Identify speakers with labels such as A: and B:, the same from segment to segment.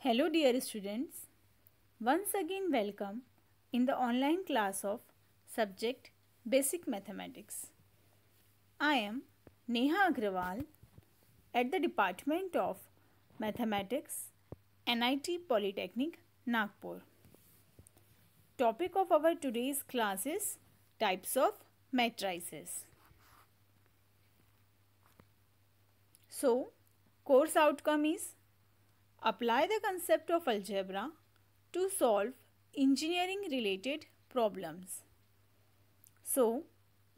A: Hello dear students, once again welcome in the online class of subject Basic Mathematics. I am Neha Agrawal at the Department of Mathematics, NIT Polytechnic, Nagpur. Topic of our today's class is types of matrices. So, course outcome is apply the concept of algebra to solve engineering related problems. So,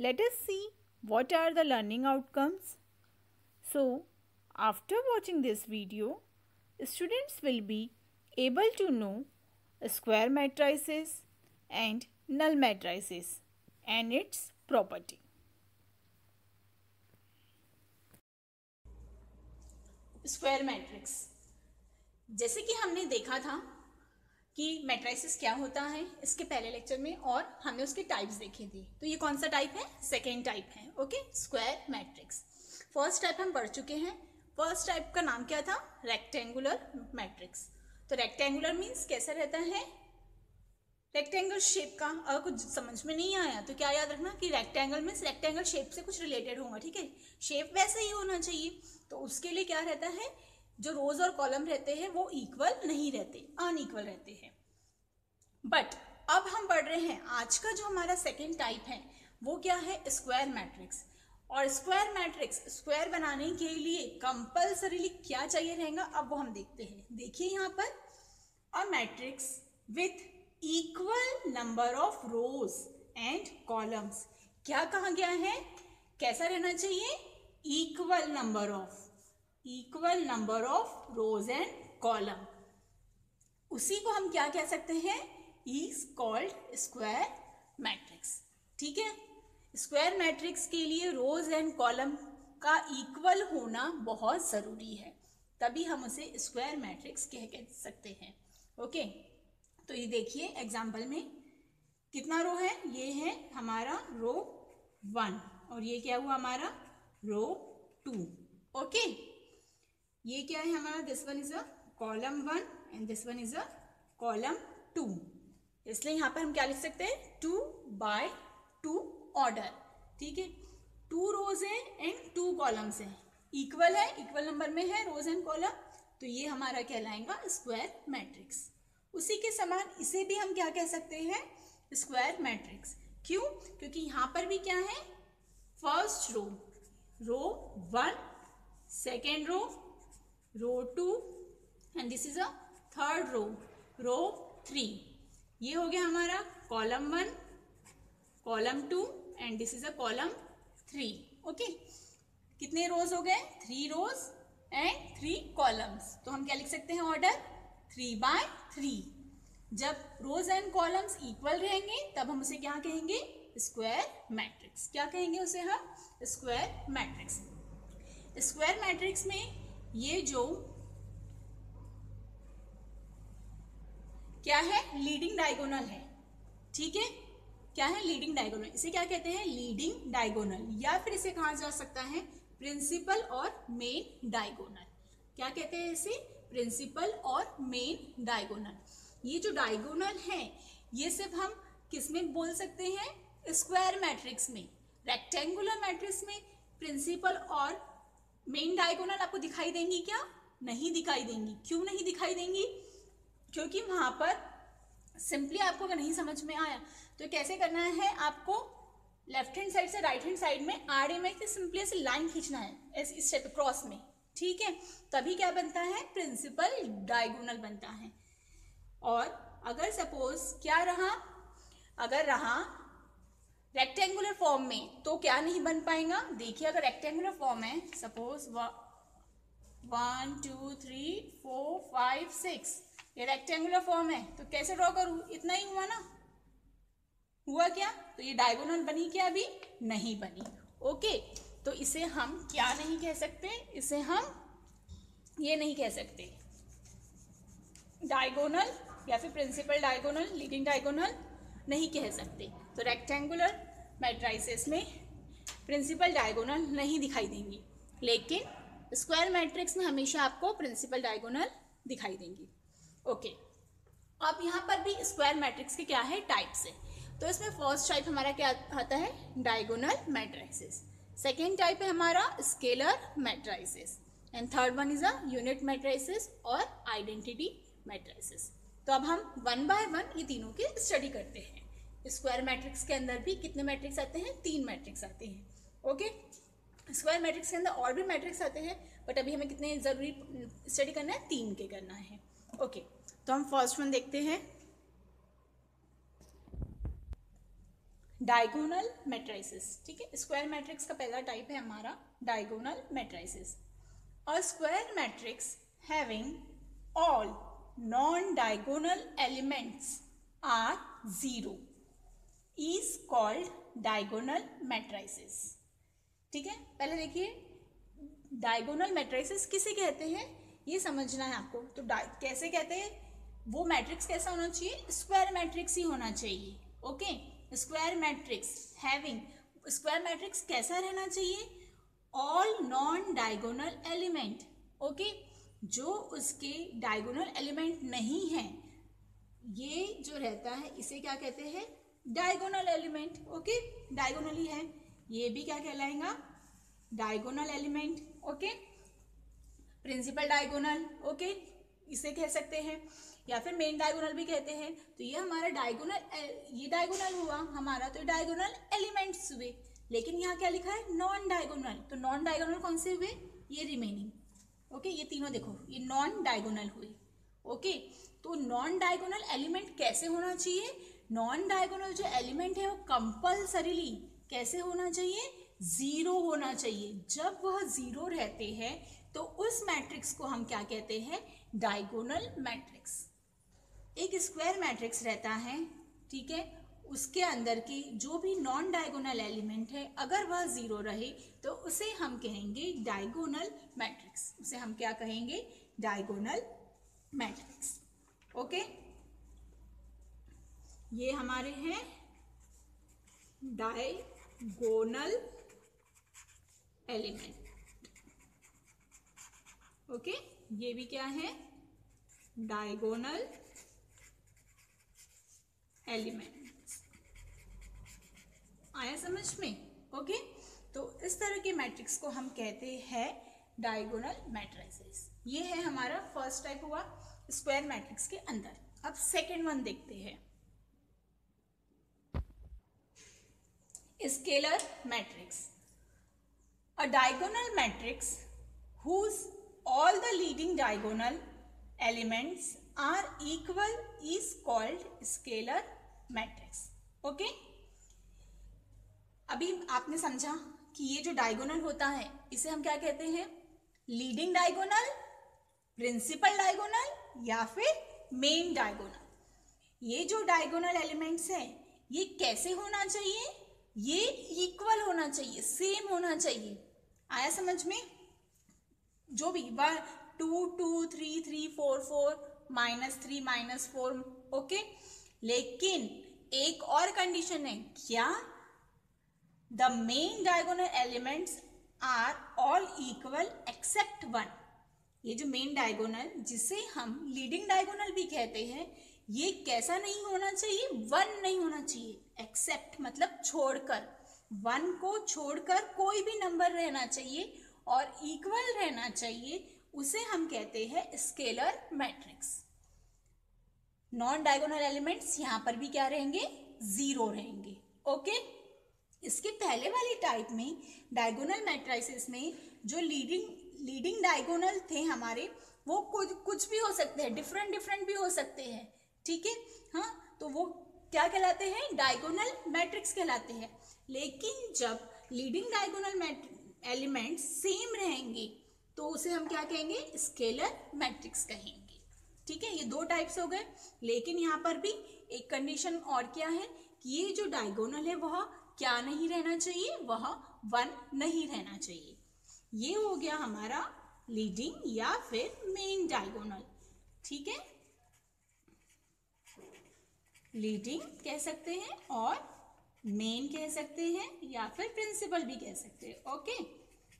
A: let us see what are the learning outcomes. So, after watching this video, students will be able to know square matrices and null matrices and its property.
B: Square matrix, जैसे कि हमने देखा था कि matrices क्या होता है इसके पहले लेक्चर में और हमने उसके टाइप्स देखे थे। तो ये कौन सा टाइप है? सेकेंड टाइप है। Okay, square matrix. First type हम पढ़ चुके हैं। फर्स्ट टाइप का नाम क्या था? Rectangular matrix. तो रेक्टेंगुलर मीन्स कैसा रहता है? रेक्टेंगल शेप का। अगर कुछ समझ में नहीं आया तो क्या याद रखना कि रेक्टेंगल मीन्स रेक्टेंगल शेप से कुछ रिलेटेड होगा। ठीक है, शेप वैसे ही होना चाहिए। तो उसके लिए क्या रहता है, जो रोज और कॉलम रहते हैं वो इक्वल नहीं रहते, अनइक्वल रहते हैं। बट अब हम पढ़ रहे हैं आज का जो हमारा सेकेंड टाइप है वो क्या है? Square matrix. और स्क्वायर मैट्रिक्स स्क्वायर बनाने के लिए कंपल्सरीली क्या चाहिए रहेगा, अब वो हम देखते हैं। देखिए यहाँ पर, a matrix with equal number of rose and columns. क्या कहा गया है? कैसा रहना चाहिए? Equal number of rose and column. उसी को हम क्या कह सकते हैं? Is called square matrix. ठीक है, स्क्वायर मैट्रिक्स के लिए रोज एंड कॉलम का इक्वल होना बहुत जरूरी है, तभी हम उसे स्क्वायर मैट्रिक्स कह सकते हैं। ओके, तो ये देखिए एग्जाम्पल में कितना रो है? ये है हमारा रो 1 और ये क्या हुआ हमारा? रो 2। ओके, ये क्या है हमारा? This one is a column 1 and this one is a column 2। इसलिए यहाँ पर हम क्या लिख सकते हैं? 2 by 2 ऑर्डर। ठीक है, 2 रोज है एंड 2 कॉलम्स है, इक्वल है, इक्वल नंबर में है रोज एंड कॉलम। तो ये हमारा कहलाएगा स्क्वायर मैट्रिक्स। उसी के समान इसे भी हम क्या कह सकते हैं? Square matrix. क्यों? क्योंकि यहाँ पर भी क्या है? First row 1, second row 2 and this is a third row 3। ये हो गया हमारा column 1, column 2 and this is a column 3। Okay, कितने रोज हो गए? 3 रोज एंड 3 कॉलम्स। तो हम क्या लिख सकते हैं? Order 3 by 3। जब रोज एंड कॉलम्स इक्वल रहेंगे तब हम उसे क्या कहेंगे? Square matrix. क्या कहेंगे उसे हम? Square matrix. स्क्वायर मैट्रिक्स में ये जो क्या है? लीडिंग डायगोनल है। ठीक है, क्या है? Leading diagonal. इसे क्या कहते हैं? लीडिंग डायगोनल, या फिर इसे कहा जा सकता है प्रिंसिपल और मेन डायगोनल। क्या कहते हैं इसे? प्रिंसिपल और मेन डायगोनल। ये जो डायगोनल है ये सिर्फ हम किस में बोल सकते हैं? स्क्वायर मैट्रिक्स में। रेक्टेंगुलर मैट्रिक्स में प्रिंसिपल और मेन डायगोनल आपको दिखाई देंगी क्या? नहीं दिखाई देंगी। क्यों नहीं दिखाई देंगी? क्योंकि वहां पर सिंपली आपको अगर नहीं समझ में आया तो कैसे करना है आपको? लेफ्ट हैंड साइड से राइट हैंड साइड में आड़े में सिंपली ऐसे लाइन खींचना है इस स्टेप क्रॉस में। ठीक है, तभी क्या बनता है? प्रिंसिपल डायगोनल बनता है। और अगर सपोज क्या रहा, अगर रहा रेक्टेंगुलर फॉर्म में तो क्या नहीं बन पाएगा? देखिए, अगर रेक्टेंगुलर फॉर्म है, सपोज 1 2 3 4 5 6, ये रेक्टेंगुलर फॉर्म है तो कैसे ड्रॉ करूं? इतना ही हुआ ना? हुआ क्या? तो ये डायगोनल बनी क्या? अभी नहीं बनी। ओके, तो इसे हम क्या नहीं कह सकते? इसे हम ये नहीं कह सकते डायगोनल या फिर प्रिंसिपल डायगोनल, लीडिंग डायगोनल नहीं कह सकते। तो रेक्टेंगुलर मैट्रिसेस में प्रिंसिपल डायगोनल नहीं दिखाई देंगी, लेकिन स्क्वायर मैट्रिक्स में हमेशा आपको प्रिंसिपल डायगोनल दिखाई देंगी। ओके, अब यहाँ पर भी स्क्वायर मैट्रिक्स के क्या है, टाइप्स है। तो इसमें फर्स्ट टाइप हमारा क्या आता है, डायगोनल मैट्रिसेस। सेकेंड टाइप है हमारा scalar matrices, and third one is a unit matrices और आइडेंटिटी मैट्रिसेस। तो अब हम वन बाय वन ये तीनों की स्टडी करते हैं। स्क्वायर मैट्रिक्स के अंदर भी कितने मैट्रिक्स आते हैं, 3 मैट्रिक्स आते हैं। ओके, स्क्वायर मैट्रिक्स के अंदर और भी मैट्रिक्स आते हैं, बट अभी हमें कितने जरूरी स्टडी करना है, 3 के करना है। ओके, तो हम फर्स्ट वन देखते हैं, डायगोनल मैट्रिसेस। ठीक है, स्क्वायर मैट्रिक्स का पहला टाइप है हमारा diagonal matrices. A square matrix having all non diagonal elements are 0 is called diagonal matrices. ठीक है, पहले देखिए डायगोनल मैट्रिसेस किसे कहते हैं ये समझना है आपको। तो कैसे कहते हैं, वो मैट्रिक्स कैसा होना चाहिए, स्क्वायर मैट्रिक्स ही होना चाहिए। Okay, square matrix having, square matrix कैसा रहना चाहिए, all non diagonal element. Okay, जो उसके डायगोनल एलिमेंट नहीं है, ये जो रहता है इसे क्या कहते हैं, डायगोनल एलिमेंट। ओके, डायगोनल ही है, ये भी क्या कहलाएगा, diagonal element. Okay, principal diagonal, okay इसे कह सकते हैं, या फिर मेन डायगोनल भी कहते हैं। तो ये हमारा डायगोनल, ये डायगोनल हुआ हमारा, तो डायगोनल एलिमेंट्स हुए। लेकिन यहाँ क्या लिखा है, नॉन डायगोनल। तो नॉन डायगोनल कौन से हुए, ये रिमेनिंग। ओके, ये तीनों देखो ये नॉन डायगोनल हुए। ओके, तो नॉन डायगोनल एलिमेंट कैसे होना चाहिए, नॉन डायगोनल जो एलिमेंट है वो कंपल्सरीली कैसे होना चाहिए, 0 होना चाहिए। जब वह 0 रहते हैं तो उस मैट्रिक्स को हम क्या कहते हैं, डायगोनल मैट्रिक्स। एक स्क्वायर मैट्रिक्स रहता है, ठीक है, उसके अंदर की जो भी नॉन डायगोनल एलिमेंट है अगर वह 0 रहे तो उसे हम कहेंगे डायगोनल मैट्रिक्स। उसे हम क्या कहेंगे, डायगोनल मैट्रिक्स। ओके, ये हमारे हैं डायगोनल एलिमेंट। ओके, ये भी क्या है, डायगोनल एलिमेंट्स। आया समझ में। ओके, तो इस तरह के मैट्रिक्स को हम कहते हैं डायगोनल मैट्रिसेस। ये है हमारा फर्स्ट टाइप हुआ स्क्वायर मैट्रिक्स के अंदर। अब सेकेंड वन देखते हैं, scalar matrix. A diagonal matrix whose all the leading diagonal elements are equal is called scalar matrix. Okay? अभी आपने समझा कि ये जो डायगोनल होता है इसे हम क्या कहते हैं, लीडिंग डायगोनल, प्रिंसिपल डायगोनल या फिर मेन डायगोनल। ये जो डायगोनल एलिमेंट्स हैं ये कैसे होना चाहिए, ये इक्वल होना चाहिए, सेम होना चाहिए। आया समझ में। जो भी 1 2 2 3 3 4 4 -3 -4। ओके, लेकिन एक और कंडीशन है, क्या, the main diagonal elements are all equal except 1। ये जो मेन डायगोनल जिसे हम लीडिंग डायगोनल भी कहते हैं, ये कैसा नहीं होना चाहिए, 1 नहीं होना चाहिए। एक्सेप्ट मतलब छोड़कर, 1 को छोड़कर कोई भी नंबर रहना चाहिए और इक्वल रहना चाहिए, उसे हम कहते हैं scalar matrix. Non diagonal elements यहां पर भी क्या रहेंगे, 0 रहेंगे। ओके, इसके पहले वाली टाइप में डायगोनल मैट्रिसेस में जो लीडिंग डायगोनल थे हमारे, वो कुछ भी हो सकते हैं, डिफरेंट भी हो सकते हैं। ठीक है, हाँ, तो वो क्या कहलाते हैं, डायगोनल मैट्रिक्स कहलाते हैं। लेकिन जब लीडिंग डायगोनल एलिमेंट्स सेम रहेंगे तो उसे हम क्या कहेंगे, स्केलर मैट्रिक्स कहेंगे। ठीक है, ये 2 टाइप्स हो गए। लेकिन यहाँ पर भी एक कंडीशन और क्या है कि ये जो डायगोनल है वह क्या नहीं रहना चाहिए, वह 1 नहीं रहना चाहिए। ये हो गया हमारा लीडिंग या फिर मेन डायगोनल। ठीक है, लीडिंग कह सकते हैं और मेन कह सकते हैं या फिर प्रिंसिपल भी कह सकते हैं। ओके,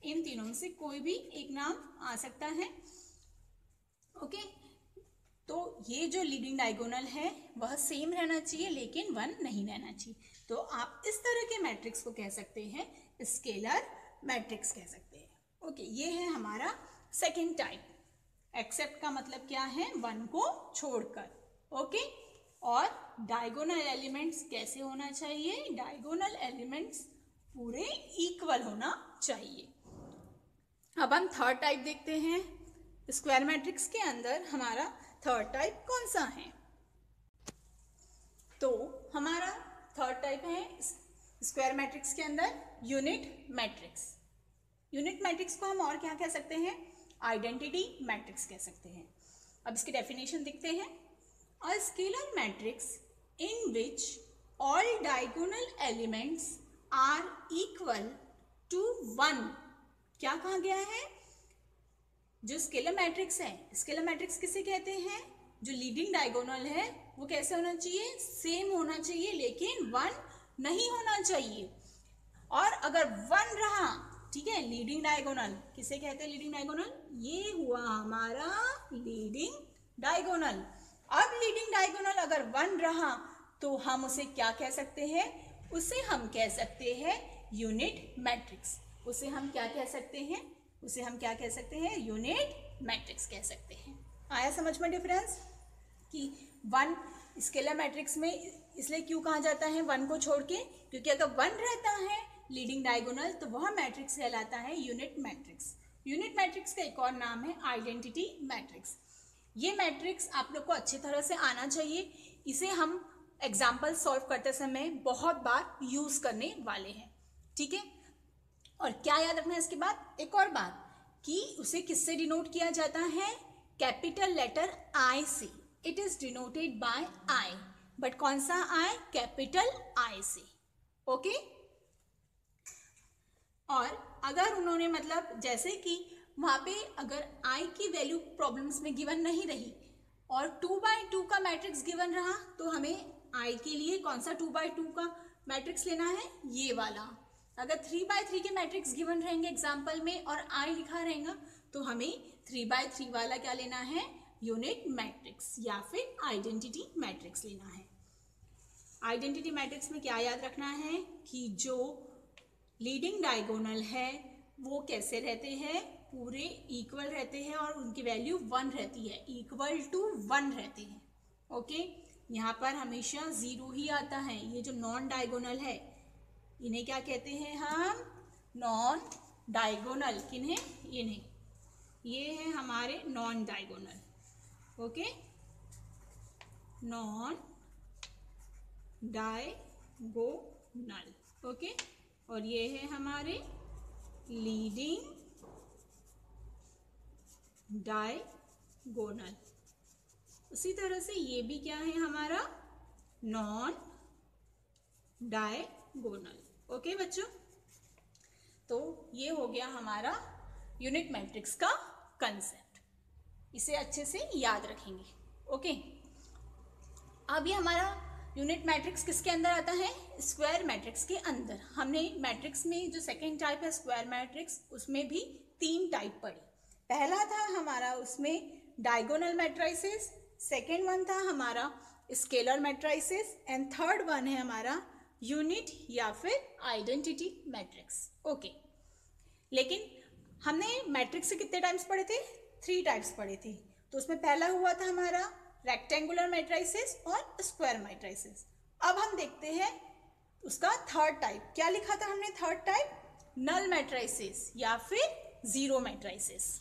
B: इन तीनों में से कोई भी एक नाम आ सकता है। ओके, तो ये जो लीडिंग डायगोनल है वह सेम रहना चाहिए लेकिन 1 नहीं रहना चाहिए। तो आप इस तरह के मैट्रिक्स को कह सकते हैं स्केलर मैट्रिक्स कह सकते हैं। ओके, ये है हमारा सेकेंड टाइप। एक्सेप्ट का मतलब क्या है, 1 को छोड़कर। ओके, और डायगोनल एलिमेंट्स कैसे होना चाहिए, डायगोनल एलिमेंट्स पूरे इक्वल होना चाहिए। अब हम थर्ड टाइप देखते हैं। स्क्वायर मैट्रिक्स के अंदर हमारा थर्ड टाइप कौन सा है? तो हमारा थर्ड टाइप है स्क्वायर मैट्रिक्स के अंदर यूनिट मैट्रिक्स। यूनिट मैट्रिक्स को हम और क्या कह सकते हैं, आइडेंटिटी मैट्रिक्स कह सकते हैं। अब इसकी डेफिनेशन देखते हैं। A scalar matrix in which all diagonal elements are equal to 1। क्या कहा गया है? जो स्केलर मैट्रिक्स है, स्केलर मैट्रिक्स किसे कहते हैं? जो लीडिंग डायगोनल है वो कैसे होना चाहिए, सेम होना चाहिए लेकिन 1 नहीं होना चाहिए। और अगर 1 रहा, ठीक है, लीडिंग डायगोनल किसे कहते हैं? लीडिंग डायगोनल, ये हुआ हमारा लीडिंग डायगोनल। अब लीडिंग डायगोनल अगर 1 रहा तो हम उसे क्या कह सकते हैं? उसे हम कह सकते हैं यूनिट मैट्रिक्स। उसे हम क्या कह सकते हैं? उसे हम क्या कह सकते हैं? यूनिट मैट्रिक्स कह सकते हैं। आया समझ में डिफरेंस कि 1 स्केलर मैट्रिक्स में इसलिए क्यों कहा जाता है 1 को छोड़ के? क्योंकि अगर 1 रहता है लीडिंग डायगोनल तो वह मैट्रिक्स कहलाता है यूनिट मैट्रिक्स। यूनिट मैट्रिक्स का एक और नाम है आइडेंटिटी मैट्रिक्स। ये मैट्रिक्स आप लोग को अच्छी तरह से आना चाहिए। इसे हम एग्जाम्पल सॉल्व करते समय बहुत बार यूज करने वाले हैं, ठीक है। और क्या याद रखना है इसके बाद, एक और बात कि उसे किससे डिनोट किया जाता है? कैपिटल लेटर आई से। It is denoted by I, but कौन सा आई? कैपिटल आई से। ओके, और अगर उन्होंने मतलब जैसे कि वहां पे अगर आई की वैल्यू प्रॉब्लम्स में गिवन नहीं रही और 2/2 का मैट्रिक्स गिवन रहा तो हमें आई के लिए कौन सा 2/2 का मैट्रिक्स लेना है? ये वाला। अगर 3/3 के मैट्रिक्स गिवन रहेंगे एग्जाम्पल में और आई लिखा रहेगा तो हमें 3/3 वाला क्या लेना है? यूनिट मैट्रिक्स या फिर आइडेंटिटी मैट्रिक्स लेना है। आइडेंटिटी मैट्रिक्स में क्या याद रखना है कि जो लीडिंग डायगोनल है वो कैसे रहते हैं? पूरे इक्वल रहते हैं और उनकी वैल्यू 1 रहती है, इक्वल टू 1 रहते हैं। ओके, यहाँ पर हमेशा 0 ही आता है। ये जो नॉन डायगोनल है इन्हें क्या कहते हैं हम? Non diagonal. किन्हें? इन्हें। ये है हमारे non diagonal. Okay, non diagonal. Okay, और ये है हमारे लीडिंग डायगोनल। उसी तरह से ये भी क्या है हमारा? Non diagonal. ओके बच्चों, तो ये हो गया हमारा यूनिट मैट्रिक्स का कंसेप्ट। इसे अच्छे से याद रखेंगे। ओके, अब ये हमारा यूनिट मैट्रिक्स किसके अंदर आता है? स्क्वायर मैट्रिक्स के अंदर। हमने मैट्रिक्स में जो सेकेंड टाइप है स्क्वायर मैट्रिक्स, उसमें भी 3 टाइप पढ़ी। पहला था हमारा उसमें डायगोनल मैट्रिसेस, सेकेंड वन था हमारा scalar matrices and third one है हमारा यूनिट या फिर आइडेंटिटी मैट्रिक्स। ओके, लेकिन हमने मैट्रिक्स से कितने टाइप्स पढ़े थे? 3 टाइप्स पढ़े थे। तो उसमें पहला हुआ था हमारा रेक्टेंगुलर मैट्रिसेस और स्क्वायर मैट्रिसेस। अब हम देखते हैं उसका थर्ड टाइप। क्या लिखा था हमने थर्ड टाइप? नल मैट्रिसेस या फिर जीरो मैट्रिसेस।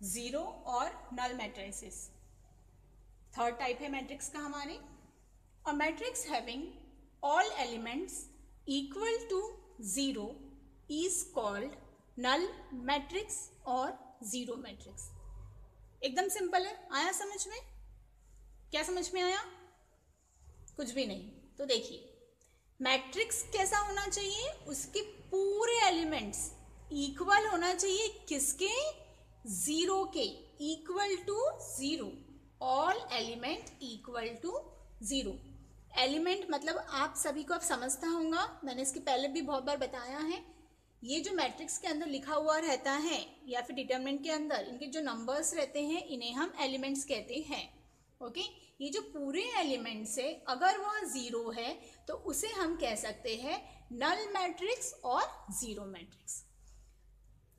B: जीरो और नल मैट्रिसेस थर्ड टाइप है मैट्रिक्स का हमारे। A matrix having all elements equal to 0 is called null matrix और जीरो मैट्रिक्स। एकदम सिंपल है। आया समझ में? क्या समझ में आया? कुछ भी नहीं। तो देखिए, मैट्रिक्स कैसा होना चाहिए? उसके पूरे एलिमेंट्स इक्वल होना चाहिए। किसके? 0 के। Equal to 0। All element equal to 0। Element मतलब आप सभी को अब समझता होगा, मैंने इसके पहले भी बहुत बार बताया है। ये जो मैट्रिक्स के अंदर लिखा हुआ रहता है या फिर डिटरमिनेंट के अंदर इनके जो नंबर्स रहते हैं इन्हें हम एलिमेंट्स कहते हैं। ओके, ये जो पूरे एलिमेंट्स है अगर वह जीरो है तो उसे हम कह सकते हैं नल मैट्रिक्स और जीरो मैट्रिक्स।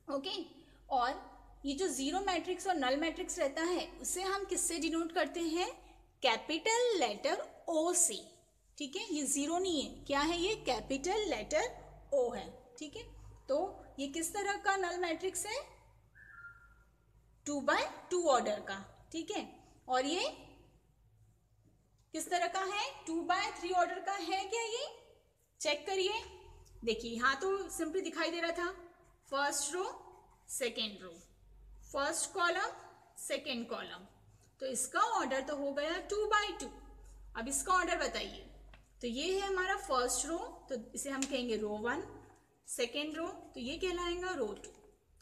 B: ओके, और ये जो जीरो मैट्रिक्स और नल मैट्रिक्स रहता है उसे हम किससे डिनोट करते हैं? कैपिटल लेटर ओ से। ठीक है, ये जीरो नहीं है, क्या है ये? कैपिटल लेटर ओ है। ठीक है, तो ये किस तरह का नल मैट्रिक्स है? 2x2 ऑर्डर का। ठीक है, और ये किस तरह का है? 2x3 ऑर्डर का है क्या? ये चेक करिए, देखिए यहां तो सिंपली दिखाई दे रहा था first row second row, first column second column, तो इसका ऑर्डर तो हो गया 2x2। अब इसका ऑर्डर बताइए। तो ये है हमारा फर्स्ट रो, तो इसे हम कहेंगे रो 1, सेकेंड रो तो ये कहलाएगा रो 2।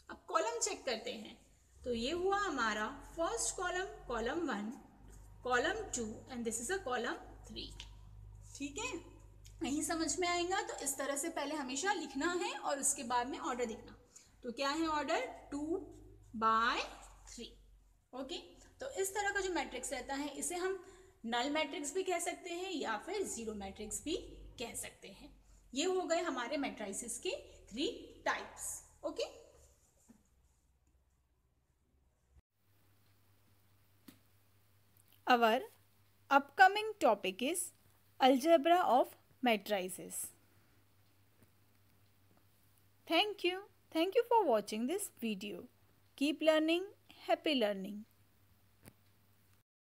B: अब कॉलम चेक करते हैं, तो ये हुआ हमारा first column, column 1, column 2 and this is a column 3। ठीक है, नहीं समझ में आएगा तो इस तरह से पहले हमेशा लिखना है और उसके बाद में ऑर्डर देखना। तो क्या है ऑर्डर? 2x3। ओके, तो इस तरह का जो मैट्रिक्स रहता है इसे हम नल मैट्रिक्स भी कह सकते हैं या फिर जीरो मैट्रिक्स भी कह सकते हैं। ये हो गए हमारे मैट्रिसेस के 3 types. Okay,
A: Our upcoming topic is algebra of matrices. Thank you for watching this video. Keep learning, happy learning.